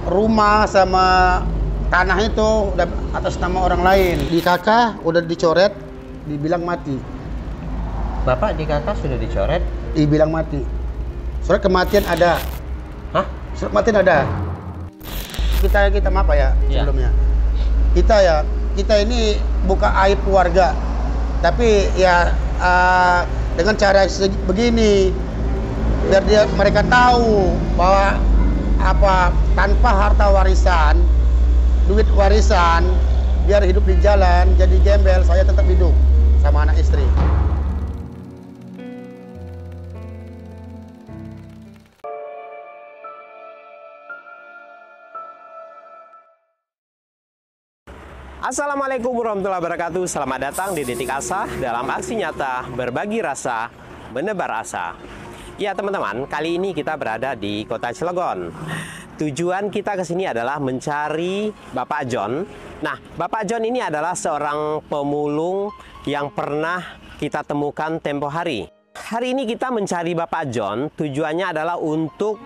rumah sama tanah itu udah atas nama orang lain. Di kakak udah dicoret, dibilang mati. Bapak di kakak sudah dicoret? Dibilang mati. Surat kematian ada. Hah? Surat kematian ada. Kita maaf ya sebelumnya. Kita ini buka aib keluarga. Tapi ya dengan cara begini biar mereka tahu bahwa tanpa harta warisan, duit warisan, biar hidup di jalan jadi gembel, saya tetap hidup sama anak istri. Assalamualaikum warahmatullahi wabarakatuh. Selamat datang di Detik Asa dalam aksi nyata berbagi rasa, menebar asa. Ya teman-teman, kali ini kita berada di Kota Cilegon. Tujuan kita ke sini adalah mencari Bapak John. Nah, Bapak John ini adalah seorang pemulung yang pernah kita temukan tempo hari. Hari ini kita mencari Bapak John, tujuannya adalah untuk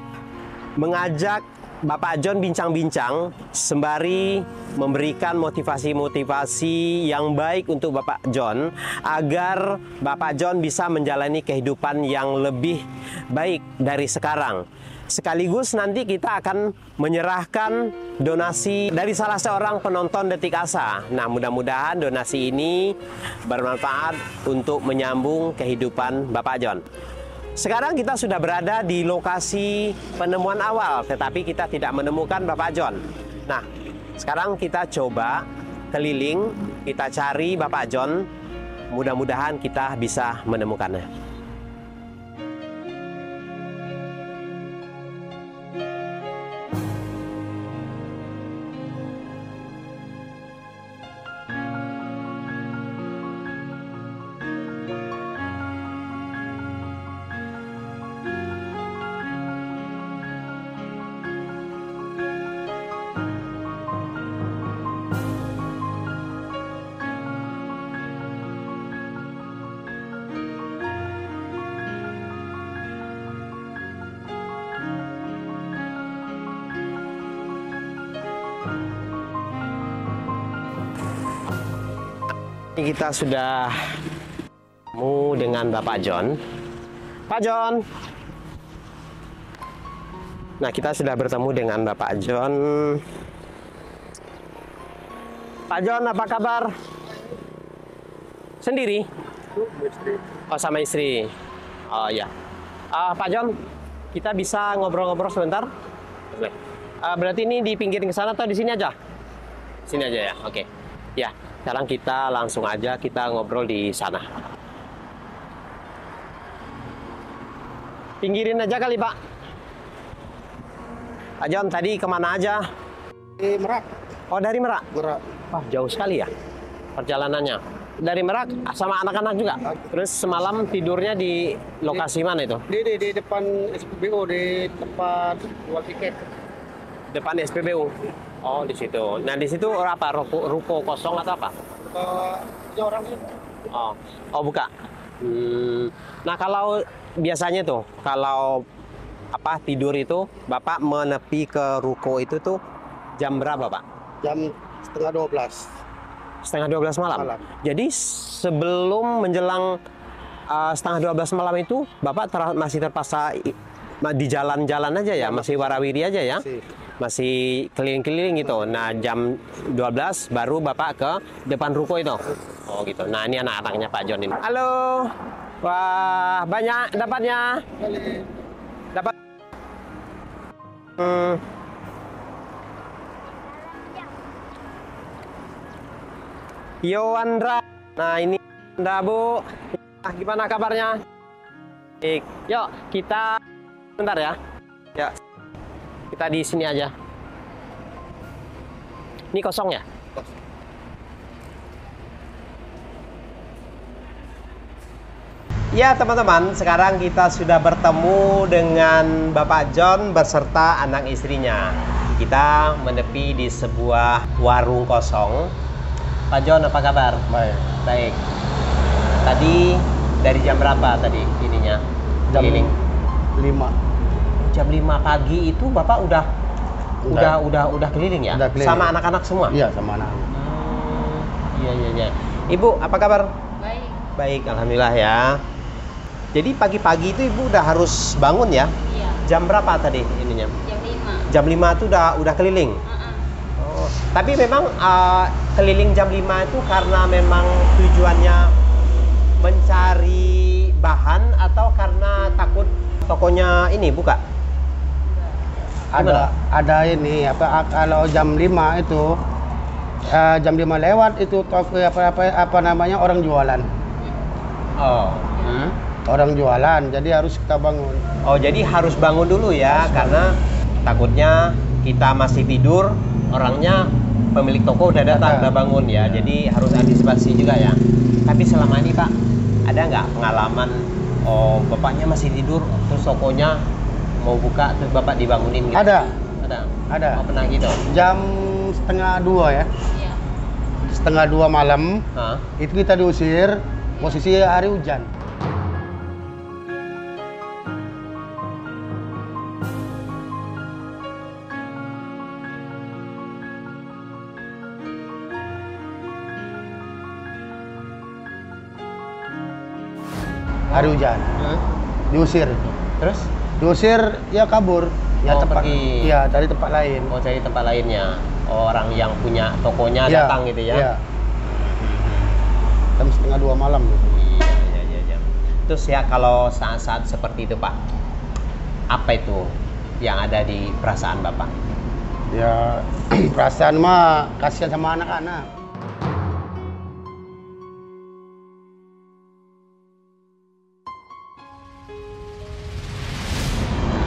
mengajak Bapak John bincang-bincang sembari memberikan motivasi-motivasi yang baik untuk Bapak John agar Bapak John bisa menjalani kehidupan yang lebih baik dari sekarang. Sekaligus nanti kita akan menyerahkan donasi dari salah seorang penonton Detik Asa. Nah, mudah-mudahan donasi ini bermanfaat untuk menyambung kehidupan Bapak John. Sekarang kita sudah berada di lokasi penemuan awal, tetapi kita tidak menemukan Bapak John. Nah, sekarang kita coba keliling, kita cari Bapak John. Mudah-mudahan kita bisa menemukannya. Kita sudah ketemu dengan Bapak John. Pak John. Nah, kita sudah bertemu dengan Bapak John. Pak John, apa kabar? Sendiri? Oh, sama istri. Oh ya. Pak John, kita bisa ngobrol-ngobrol sebentar? Boleh. Berarti ini di pinggir ke sana atau di sini aja? Sini aja ya. Oke. Ya. Sekarang kita langsung aja kita ngobrol di sana. Pinggirin aja kali, Pak. Pak John, tadi kemana aja? Di Merak. Oh, dari Merak? Merak. Wah, jauh sekali ya perjalanannya. Dari Merak sama anak-anak juga? Terus semalam tidurnya di lokasi mana itu? Di depan SPBU, di tempat jual tiket. Depan SPBU? Oh, di situ. Nah, di situ apa? Ruko kosong atau apa? Ini orang sih. Oh, buka. Nah, kalau biasanya tuh, kalau tidur itu, Bapak menepi ke ruko itu tuh jam berapa, Pak? Jam setengah 12. Setengah 12 malam? Jadi sebelum menjelang setengah 12 malam itu, Bapak masih terpaksa di jalan-jalan aja ya? Masih warawiri aja ya? Masih keliling-keliling gitu. Nah, jam 12 baru Bapak ke depan ruko itu. Oh gitu. Nah, ini anak-anaknya Pak John ini. Halo. Wah, banyak dapatnya. Dapat. Yo Andra. Nah, ini Andra, Bu. Gimana kabarnya? Baik. Yuk, kita bentar ya. Ya. Kita di sini aja. Ini kosong ya? Ya teman-teman, sekarang kita sudah bertemu dengan Bapak John beserta anak istrinya. Kita menepi di sebuah warung kosong. Pak John, apa kabar? Baik. Baik. Tadi dari jam berapa tadi ininya? Jam keliling? 5. Jam 5 pagi itu Bapak udah Udah keliling ya? Udah keliling. Sama anak-anak semua? Iya, sama anak. Iya. Ibu, apa kabar? Baik. Baik, alhamdulillah ya. Jadi pagi-pagi itu Ibu udah harus bangun ya? Iya. Jam berapa tadi ininya? Jam 5. Jam 5 itu udah keliling? Oh, tapi memang keliling jam 5 itu karena memang tujuannya mencari bahan atau karena takut tokonya ini buka? Ada ini kalau jam 5 itu jam 5 lewat itu toko apa namanya orang jualan. Oh. Orang jualan, jadi harus kita bangun. Oh, jadi harus bangun dulu ya, karena takutnya kita masih tidur, orangnya pemilik toko udah datang, udah bangun ya. Jadi harus antisipasi juga ya. Tapi selama ini Pak, ada nggak pengalaman bapaknya masih tidur, terus tokonya mau buka, terus bapak dibangunin gitu? Ada. Oh, pernah gitu? Jam 1:30 ya. Iya. 1:30 malam. Itu kita diusir, posisi hari hujan. Hari hujan. Diusir. Terus? Diusir, ya kabur. Ya pergi. Iya, cari tempat lain. Oh, cari tempat lainnya. Orang yang punya tokonya datang gitu ya? Iya. Jam 1:30 malam. Iya. Terus ya kalau saat-saat seperti itu Pak, apa itu yang ada di perasaan Bapak? Ya, perasaan mah kasihan sama anak-anak.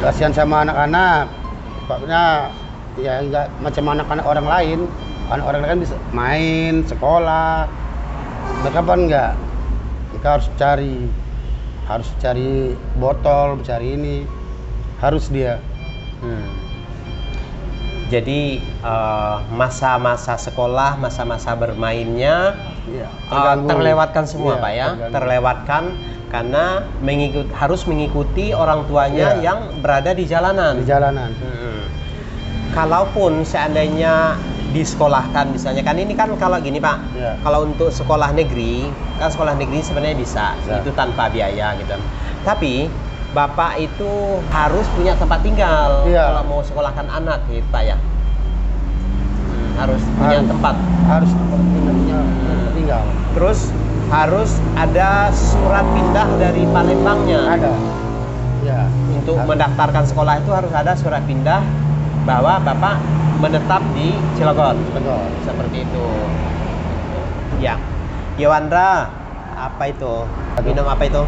Kasihan sama anak-anak, sebabnya ya enggak macam anak-anak orang lain. Anak orang lain bisa main, sekolah. Mereka kan enggak. Mereka harus cari botol, cari ini. Harus dia. Jadi masa-masa sekolah, masa-masa bermainnya terlewatkan semua Pak ya? Terlewatkan karena harus mengikuti orang tuanya yang berada di jalanan. Kalaupun seandainya disekolahkan misalnya, kan ini kan kalau gini Pak, kalau untuk sekolah negeri, kan sekolah negeri sebenarnya bisa. Itu tanpa biaya gitu. Tapi Bapak itu harus punya tempat tinggal kalau mau sekolahkan anak gitu Pak ya. Harus punya tempat. Harus tempat tinggal. Terus harus ada surat pindah dari Palembangnya. Ada. Ya. Untuk mendaftarkan sekolah itu harus ada surat pindah bahwa Bapak menetap di Cilegon. Betul. Seperti itu. Ya. Yowandra, apa itu? Minum apa itu?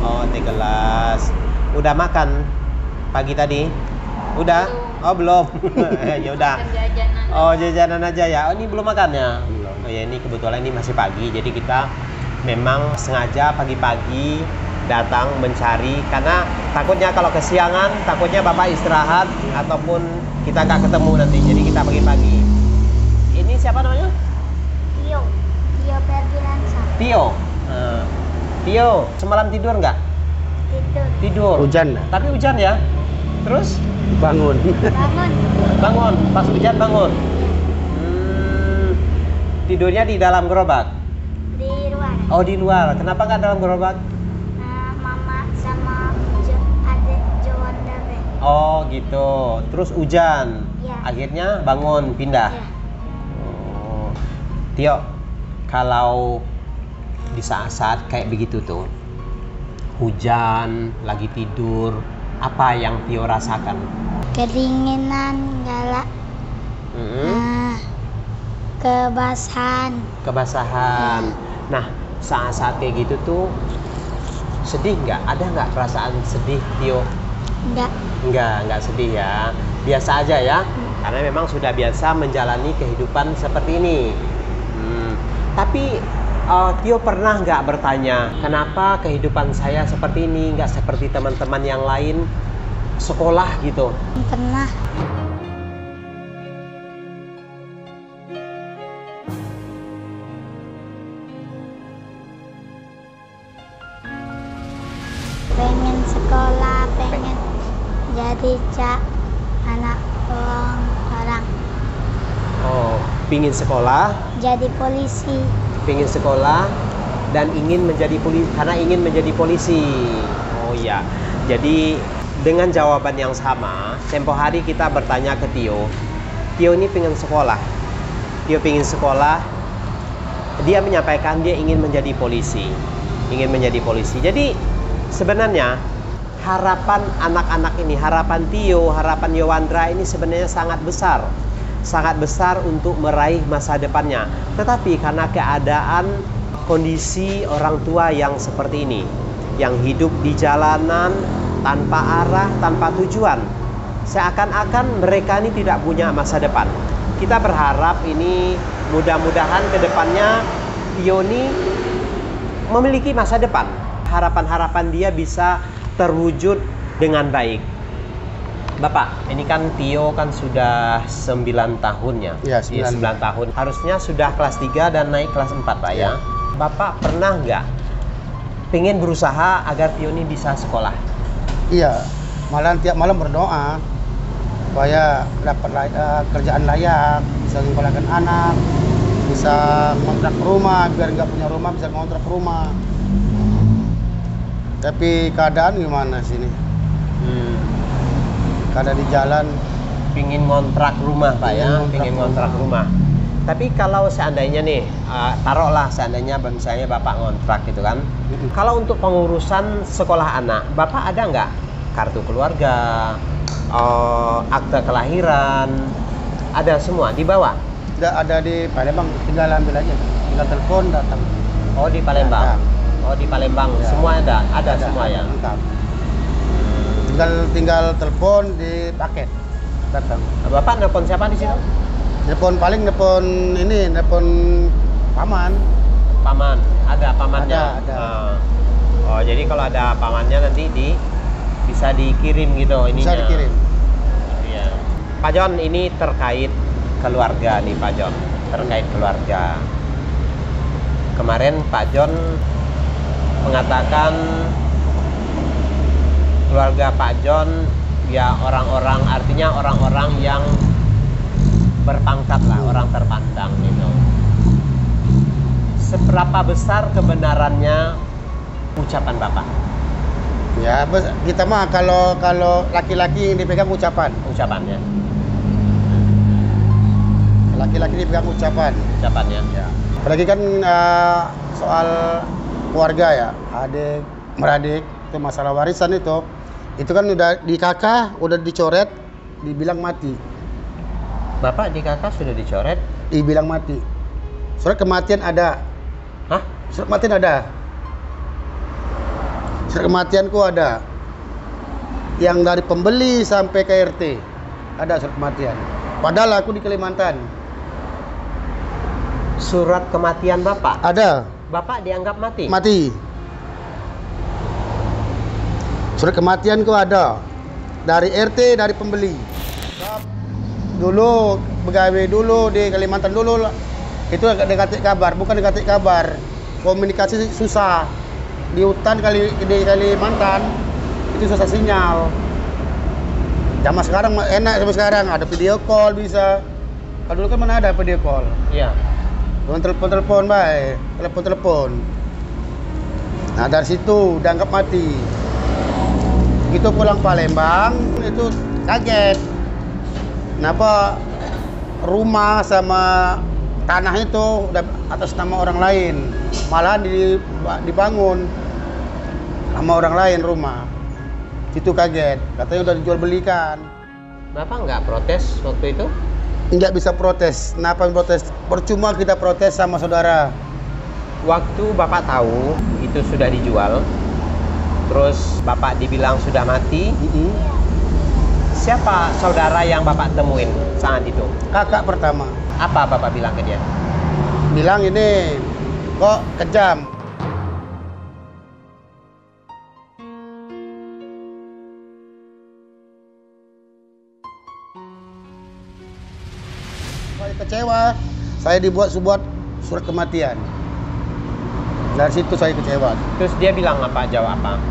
Oh, 3 gelas. Udah makan pagi tadi? Udah? Oh, belum. Ya udah. Oh, jajanan aja ya. Oh, ini belum makan ya? Oh ya, ini kebetulan ini masih pagi, jadi kita memang sengaja pagi-pagi datang mencari karena takutnya kalau kesiangan, takutnya Bapak istirahat ataupun kita nggak ketemu nanti, jadi kita pagi-pagi. Ini siapa namanya? Tio Ferdiansa. Tio, semalam tidur nggak? Tidur. Hujan. Tapi hujan ya? Terus? Bangun. Pas hujan bangun. Tidurnya di dalam gerobak? Di luar. Oh, di luar. Kenapa nggak dalam gerobak? Mama sama adik Jowanda. Oh, gitu. Terus hujan. Ya. Akhirnya bangun, pindah. Ya. Oh. Tio, kalau di saat-saat kayak begitu tuh, hujan, lagi tidur, apa yang Tio rasakan? Kedinginan, galak. Kebasahan. Nah, saat-saat kayak gitu tuh sedih nggak? Ada nggak perasaan sedih, Tio? Enggak sedih ya. Biasa aja ya. Karena memang sudah biasa menjalani kehidupan seperti ini. Tapi Tio pernah nggak bertanya, kenapa kehidupan saya seperti ini, nggak seperti teman-teman yang lain sekolah gitu? Pernah. Pengen sekolah, pengen jadi anak orang. Oh, pingin sekolah, Jadi polisi. pingin sekolah dan ingin menjadi polisi karena ingin menjadi polisi. Oh iya. Jadi dengan jawaban yang sama, tempo hari kita bertanya ke Tio. Tio ini pingin sekolah. Tio pingin sekolah. Dia menyampaikan dia ingin menjadi polisi. Ingin menjadi polisi. Jadi sebenarnya harapan anak-anak ini, harapan Tio, harapan Yowandra ini sebenarnya sangat besar. Sangat besar untuk meraih masa depannya. Tetapi karena keadaan kondisi orang tua yang seperti ini, yang hidup di jalanan tanpa arah, tanpa tujuan, seakan-akan mereka ini tidak punya masa depan. Kita berharap ini mudah-mudahan ke depannya Tio ini memiliki masa depan. Harapan-harapan dia bisa terwujud dengan baik. Bapak, ini kan Tio kan sudah 9 tahun ya? Iya, 9 tahun. Harusnya sudah kelas 3 dan naik kelas 4, Pak ya? Bapak pernah nggak pengen berusaha agar Tio ini bisa sekolah? Iya, malah tiap malam berdoa supaya dapat kerjaan layak, bisa menyekolahkan anak, bisa ngontrak rumah, biar nggak punya rumah bisa ngontrak rumah. Tapi keadaan gimana sini? Keadaan di jalan. Pingin ngontrak rumah, Pak ya? Pingin ngontrak rumah. Tapi kalau seandainya nih, taruhlah seandainya misalnya Bapak ngontrak gitu kan. Kalau untuk pengurusan sekolah anak, Bapak ada nggak kartu keluarga, akte kelahiran, ada semua dibawa? Tidak ada di Palembang, tinggal ambil aja. Tinggal telepon datang. Oh di Palembang. Oh di Palembang, Ya. semua ada semua ya. Lengkap. Tinggal telepon di paket datang. Bapak nelpon siapa di situ? Telepon paling telepon paman. Paman, ada pamannya. Ada. Oh jadi kalau ada pamannya nanti bisa dikirim gitu ininya. Bisa dikirim. Iya. Pak Jon, ini terkait keluarga nih Pak Jon, terkait keluarga. Kemarin Pak Jon mengatakan keluarga Pak Jon ya artinya orang-orang yang berpangkat lah, orang terpandang gitu. Seberapa besar kebenarannya ucapan Bapak? Ya, kita mah kalau laki-laki yang dipegang Ucapannya. Laki-laki dipegang Ucapannya. Ya. Apalagi kan soal keluarga ya, adik beradik itu masalah warisan itu kan udah di kakak udah dicoret, dibilang mati. Bapak di kakak sudah dicoret? Dibilang mati. Surat kematian ada. Hah? Surat kematian ada. Surat kematianku ada. Yang dari pembeli sampai ke RT ada surat kematian. Padahal aku di Kalimantan. Surat kematian Bapak? Ada. Bapak dianggap mati? Mati. Surat kematianku ada. Dari RT, dari pembeli. Dulu pegawai dulu di Kalimantan dulu itu dikasih kabar, bukan dikasih kabar. Komunikasi susah. Di hutan di Kalimantan itu susah sinyal. Zaman sekarang enak, sama sekarang ada video call bisa. Kalau dulu kan mana ada video call. Iya. Dengan telepon baik, telepon. Nah dari situ dianggap mati. Begitu pulang Palembang itu kaget. Kenapa rumah sama tanah itu udah atas nama orang lain, malah dibangun sama orang lain rumah. Itu kaget, katanya udah dijual belikan. Bapak nggak protes waktu itu? Nggak bisa protes. Kenapa protes? Percuma kita protes sama saudara. Waktu Bapak tahu itu sudah dijual, terus Bapak dibilang sudah mati, siapa saudara yang Bapak temuin saat itu? Kakak pertama. Apa Bapak bilang ke dia? Bilang ini kok kejam. Saya kecewa. Saya dibuat sebuah surat kematian. Dari situ saya kecewa. Terus dia bilang apa? Jawab apa?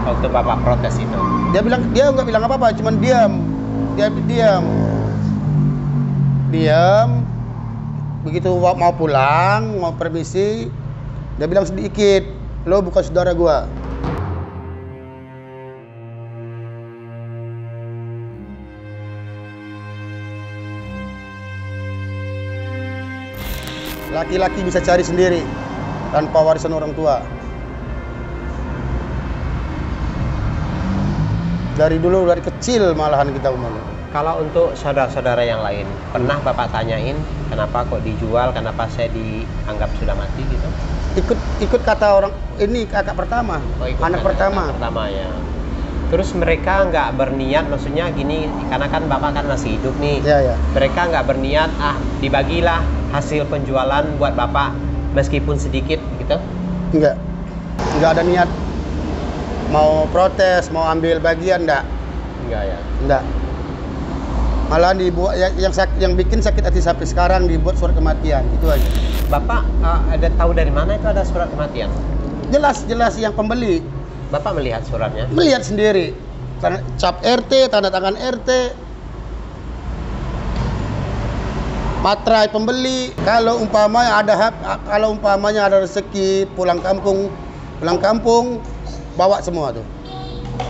Waktu Bapak protes itu? Dia nggak bilang apa-apa, cuman diam. dia diam. Begitu mau pulang, mau permisi, dia bilang sedikit, lo bukan saudara gua. Laki-laki bisa cari sendiri tanpa warisan orang tua. Dari dulu, dari kecil malahan kita umumnya. Kalau untuk saudara-saudara yang lain, pernah Bapak tanyain kenapa kok dijual, kenapa saya dianggap sudah mati gitu? Ikut kata orang, ini kakak pertama, anak pertama. Ya. Terus mereka nggak berniat, maksudnya gini, karena kan Bapak kan masih hidup nih. Ya. Mereka nggak berniat, dibagilah hasil penjualan buat Bapak meskipun sedikit gitu? Enggak ada niat mau protes, mau ambil bagian, enggak ya. Enggak. Malah dibuat yang bikin sakit hati sampai sekarang dibuat surat kematian, itu aja. Bapak ada tahu dari mana itu ada surat kematian? Jelas yang pembeli. Bapak melihat suratnya? Melihat sendiri. Cap RT, tanda tangan RT. Materai pembeli. Kalau umpamanya ada rezeki pulang kampung bawa semua tuh.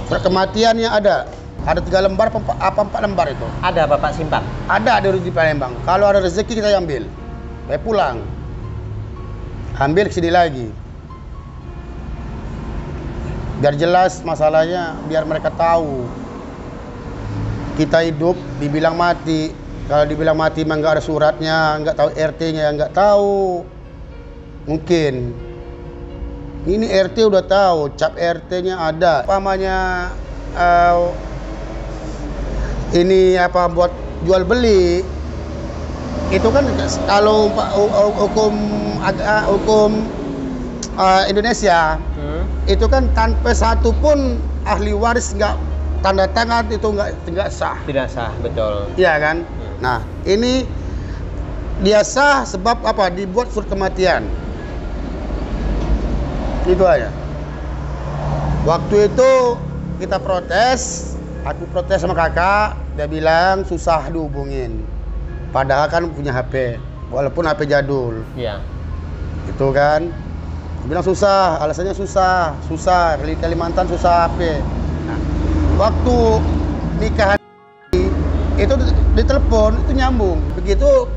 Surat kematiannya ada 3 lembar apa 4 lembar itu. Ada Bapak simpan? Ada di Palembang. Kalau ada rezeki kita ambil. Saya pulang. Ambil kesini lagi. Biar jelas masalahnya, biar mereka tahu. Kita hidup dibilang mati. Kalau dibilang mati memang nggak ada suratnya, nggak tahu RT-nya, nggak tahu. Mungkin. Ini RT udah tahu, cap RT-nya ada. Umpamanya ini apa buat jual beli, itu kan kalau hukum Indonesia itu kan tanpa satu pun ahli waris nggak tanda tangan itu nggak sah. Tidak sah, betul. Iya kan? Nah ini dia sah sebab apa? Dibuat surat kematian. Itu aja. Waktu itu kita protes, aku protes sama kakak, dia bilang susah dihubungin. Padahal kan punya HP, walaupun HP jadul. Iya. Itu kan, dia bilang susah, alasannya susah. Kalimantan susah HP. Nah, waktu nikahan itu ditelepon, itu nyambung. Begitu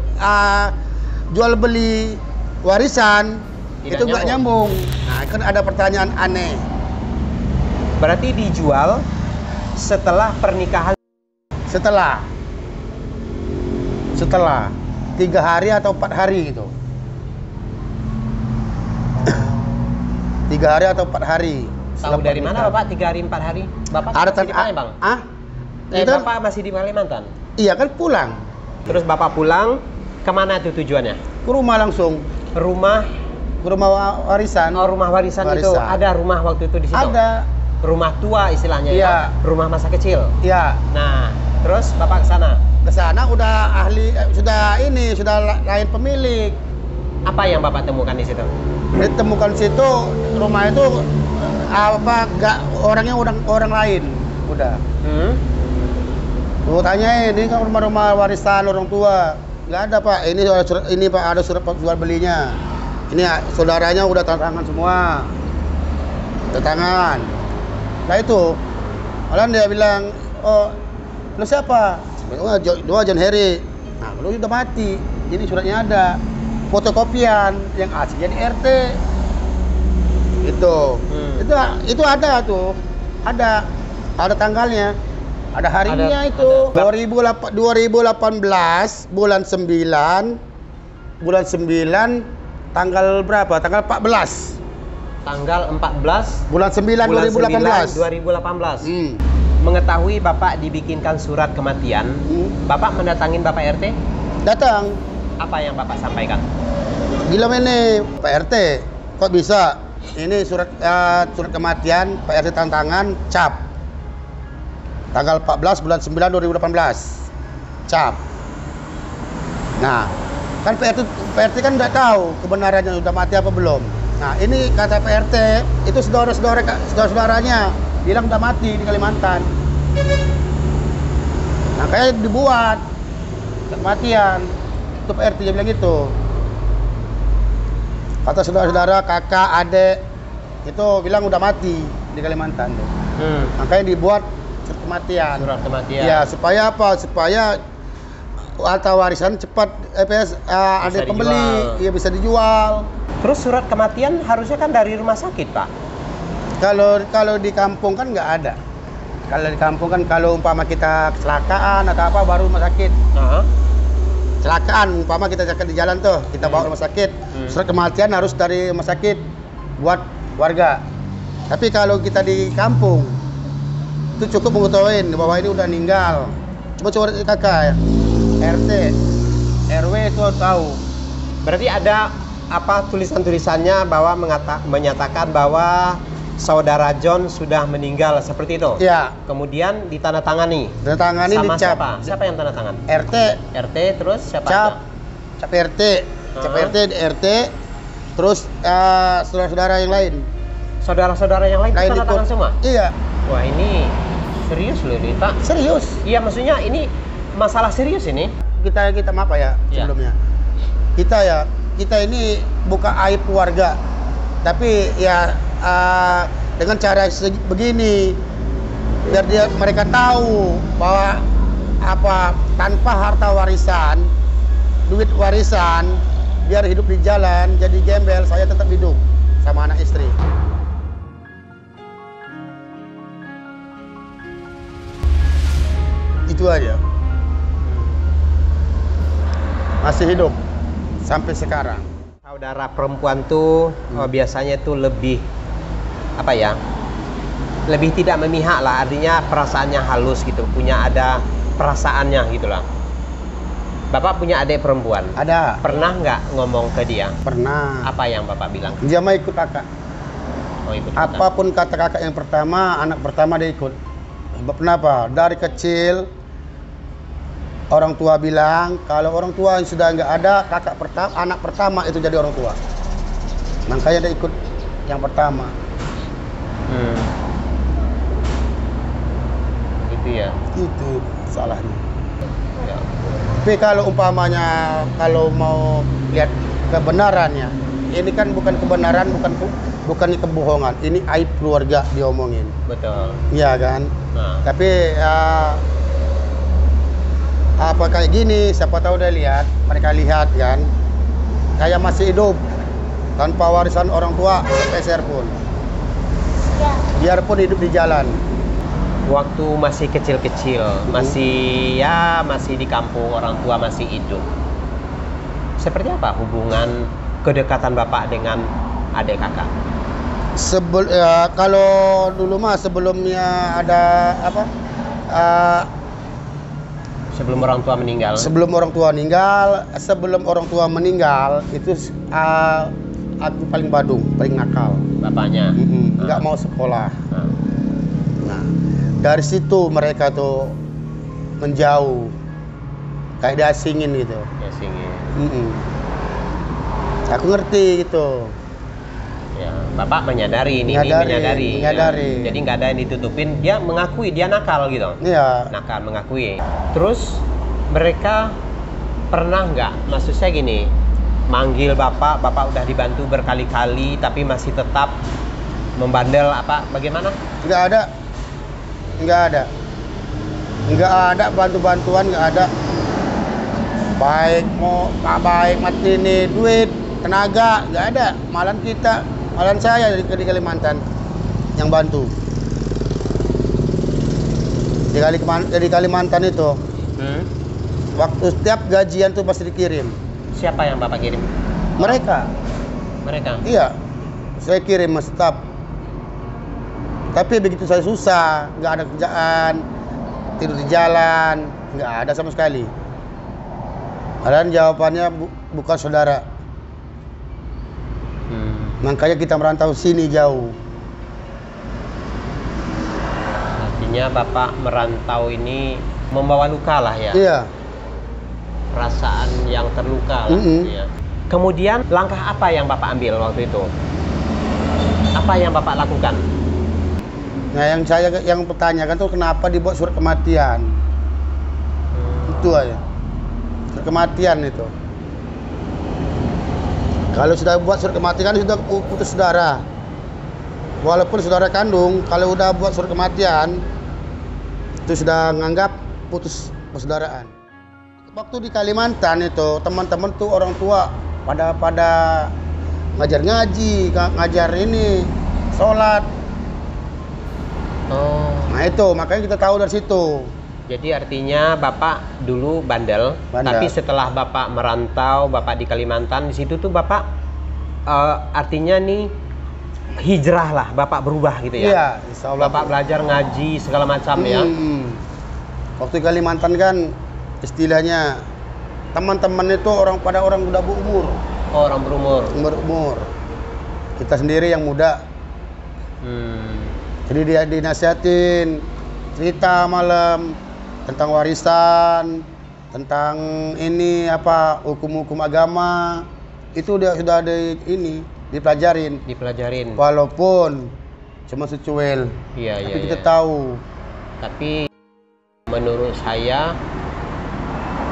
jual beli warisan, itu nggak nyambung. Nah, kan ada pertanyaan aneh. Berarti dijual setelah pernikahan? Setelah 3 hari atau 4 hari gitu. 3 hari atau 4 hari. Tahu dari mana Bapak 3 hari 4 hari? Bapak masih di Palembang? Bapak masih di Kalimantan? Iya kan pulang. Terus Bapak pulang, kemana tuh tujuannya? Ke rumah langsung. Ke rumah warisan. Oh, rumah warisan itu. Ada rumah waktu itu di situ? Ada. Rumah tua istilahnya ya? Rumah masa kecil? Iya. Nah, terus Bapak ke sana? Ke sana udah sudah lain pemilik. Apa yang Bapak temukan di situ? Ditemukan situ rumah itu orangnya orang lain. Udah. Gua tanya ini kan rumah warisan orang tua. Nggak ada Pak. Ini Pak ada surat jual belinya. Ini saudaranya udah tanda tangan semua. Tanda tangan. Nah itu, malah dia bilang, oh, lu siapa? Dua John Harry. Nah, lu udah mati. Ini suratnya ada. Fotokopian yang aslinya di RT. Itu ada tuh. Ada tanggalnya. Ada harinya itu. 2018 bulan 9 tanggal berapa? Tanggal 14. Tanggal 14 bulan 9 2018. Mengetahui Bapak dibikinkan surat kematian, Bapak mendatangin Bapak RT? Datang. Apa yang Bapak sampaikan? Bilang ini Pak RT, kok bisa? Ini surat kematian Pak RT tanda tangan cap. Tanggal 14 bulan 9 2018. Cap. Nah, kan Pak RT kan nggak tahu kebenarannya udah mati apa belum. Nah, ini kata Pak RT, itu saudara-saudaranya bilang udah mati di Kalimantan. Makanya dibuat kematian. Itu Pak RT dia bilang gitu. Kata saudara-saudara, kakak, adik itu bilang udah mati di Kalimantan. Makanya dibuat surat kematian. Surat kematian. Ya, supaya apa? Supaya harta warisan cepat ada pembeli, ya bisa dijual. Terus surat kematian harusnya kan dari rumah sakit, Pak. Kalau di kampung kan nggak ada. Kalau di kampung kan kalau umpama kita kecelakaan atau apa baru rumah sakit. Kecelakaan umpama kita di jalan tuh, kita bawa rumah sakit. Surat kematian harus dari rumah sakit buat warga. Tapi kalau kita di kampung itu cukup mengetahui bahwa ini udah meninggal. Coba kakak ya. RT, RW itu tahu. Berarti ada apa tulisan-tulisannya bahwa menyatakan bahwa saudara John sudah meninggal seperti itu? Iya. Kemudian ditandatangani. Ditandatangani sama dicap. siapa? Siapa yang tanda tangan? RT. RT terus siapa? Cap. aja? Cap RT. Cap RT, RT. Terus saudara-saudara yang lain. Saudara-saudara yang lain tanda tangan semua? Iya. Wah, ini serius loh ini, Pak. Serius. Iya, maksudnya ini masalah serius ini. Kita maaf ya sebelumnya. Kita ini bukan aib keluarga. Tapi ya dengan cara begini biar mereka tahu bahwa tanpa harta warisan, duit warisan, biar hidup di jalan jadi gembel, saya tetap hidup sama anak istri. Itu aja. Masih hidup sampai sekarang. Saudara perempuan tuh biasanya tuh lebih apa ya? Lebih tidak memihak lah, artinya perasaannya halus gitu, ada perasaannya gitu lah. Bapak punya adik perempuan? Ada. Pernah nggak ngomong ke dia? Pernah. Apa yang Bapak bilang? Dia mau ikut kakak. Oh, ikut kakak. Apapun kata kakak yang pertama, anak pertama dia ikut. Kenapa? Dari kecil orang tua bilang kalau orang tua yang sudah nggak ada, anak pertama itu jadi orang tua. Makanya dia ikut yang pertama. Itu ya. Itu salahnya. Ya. Tapi kalau umpamanya kalau mau lihat kebenarannya, ini kan bukan kebenaran, bukan kebohongan. Ini aib keluarga diomongin. Betul. Iya kan? Nah. Tapi apa kayak gini, siapa tahu udah lihat, mereka lihat kan, kayak masih hidup tanpa warisan orang tua sepeser pun, biarpun hidup di jalan. Waktu masih kecil-kecil, masih di kampung, orang tua masih hidup. Seperti apa hubungan kedekatan Bapak dengan adik kakak? Kalau dulu mah sebelumnya ada sebelum orang tua meninggal. Sebelum orang tua meninggal itu aku paling badung, paling nakal. Bapaknya? Nggak mau sekolah. Nah, dari situ mereka tuh menjauh, kayak diasingin gitu. Diasingin. Aku ngerti gitu. Ya, Bapak menyadari. Menyadari. Ya. Jadi nggak ada yang ditutupin. Dia mengakui dia nakal gitu. Iya. Nakal, mengakui. Terus mereka pernah nggak, maksud saya gini, manggil Bapak udah dibantu berkali-kali tapi masih tetap membandel apa? Bagaimana? Nggak ada bantuan, nggak ada. Baik mati nih duit, tenaga, nggak ada. Malah saya di Kalimantan yang bantu. Di Kalimantan itu, waktu setiap gajian tuh pasti dikirim. Siapa yang Bapak kirim? Mereka. Iya, saya kirim staf. Tapi begitu saya susah, nggak ada kerjaan, tidur di jalan, nggak ada sama sekali. Dan jawabannya bukan saudara. Makanya kita merantau sini jauh. Artinya Bapak merantau ini membawa luka lah ya? Iya. Perasaan yang terluka lah. Ya. Kemudian langkah apa yang Bapak ambil waktu itu? Apa yang Bapak lakukan? Nah, yang pertanyakan tuh kenapa dibuat surat kematian? Itu aja. Surat kematian itu. Kalau sudah buat surat kematian sudah putus saudara. Walaupun saudara kandung, kalau udah buat surat kematian itu sudah nganggap putus persaudaraan. Waktu di Kalimantan itu teman-teman tuh orang tua pada ngajar ngaji, ngajar ini sholat. Oh. Nah itu makanya kita tahu dari situ. Jadi artinya Bapak dulu bandel, tapi setelah Bapak merantau, Bapak di Kalimantan, di situ tuh Bapak artinya nih hijrah lah, Bapak berubah gitu ya? Iya, insya Allah. Bapak belajar ngaji segala macam ya? Waktu di Kalimantan kan istilahnya teman-teman itu orang udah berumur. Oh, orang berumur. Kita sendiri yang muda. Jadi dia dinasihatin, cerita malam tentang warisan, tentang ini apa hukum-hukum agama, itu dia sudah ada ini dipelajarin. Walaupun cuma secuil, tapi kita tahu. Tapi menurut saya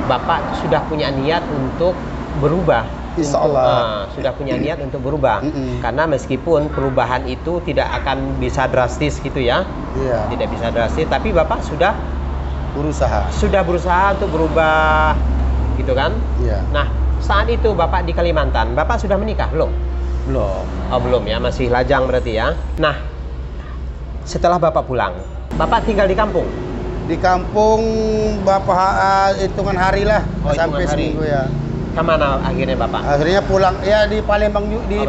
Bapak sudah punya niat untuk berubah. Insya Allah. Sudah punya niat untuk berubah. Karena meskipun perubahan itu tidak akan bisa drastis gitu ya. Iya. Tidak bisa drastis, tapi Bapak sudah berusaha untuk berubah gitu kan? Iya. Nah, saat itu Bapak di Kalimantan, Bapak sudah menikah belum? Belum. Oh, belum ya, masih lajang berarti ya. Nah, setelah Bapak pulang, Bapak tinggal di kampung? Di kampung Bapak hitungan hari lah, sampai seminggu ya. Kemana akhirnya Bapak? Akhirnya pulang ya di Palembang di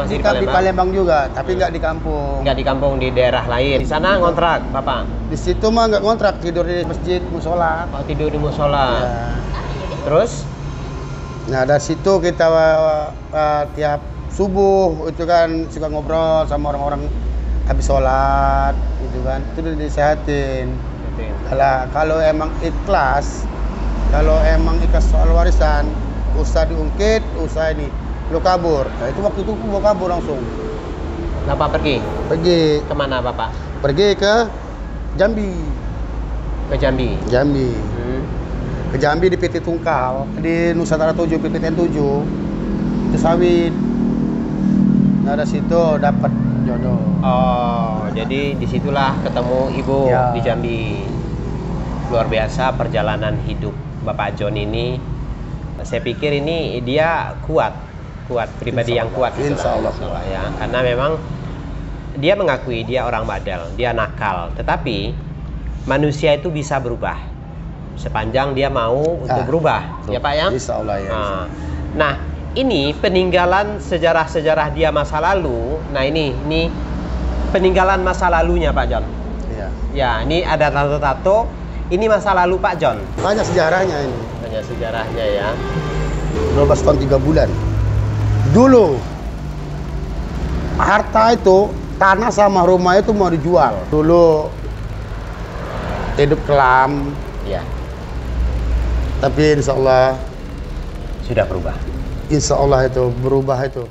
Palembang juga, tapi nggak di kampung. Nggak di kampung, di daerah lain. Di sana ngontrak Bapak? Di situ mah nggak ngontrak, tidur di masjid, musola. Oh, tidur di musola. Ya. Terus? Nah dari situ kita tiap subuh itu kan suka ngobrol sama orang-orang habis sholat, gitu kan. Itu disehatin. Kalau emang ikhlas soal warisan, usah diungkit, usah ini, lu kabur. Nah itu waktu itu gua kabur langsung. Bapak pergi? Pergi. Kemana Bapak? Pergi ke Jambi. Ke Jambi? Jambi. Ke Jambi di PT Tungkal, di Nusantara 7, PPTN 7. Itu sawit. Nah dari situ dapat jodoh. Oh, jadi disitulah ketemu Ibu ya. Di Jambi. Luar biasa perjalanan hidup Bapak John ini. Saya pikir ini dia kuat pribadi yang kuat. Insya Allah ya, karena memang dia mengakui dia orang badal, dia nakal, tetapi manusia itu bisa berubah sepanjang dia mau untuk berubah, ya Pak ya. Insya Allah ya. Nah, ini peninggalan sejarah dia masa lalu. Nah ini peninggalan masa lalunya Pak John. Iya. Ya, ini ada tato-tato. Ini masa lalu Pak John. Banyak sejarahnya ini. Banyak sejarahnya ya. 12 tahun 3 bulan. Dulu harta itu, tanah sama rumah itu mau dijual. Dulu hidup kelam. Ya. Tapi insya Allah sudah berubah. Insya Allah itu berubah itu.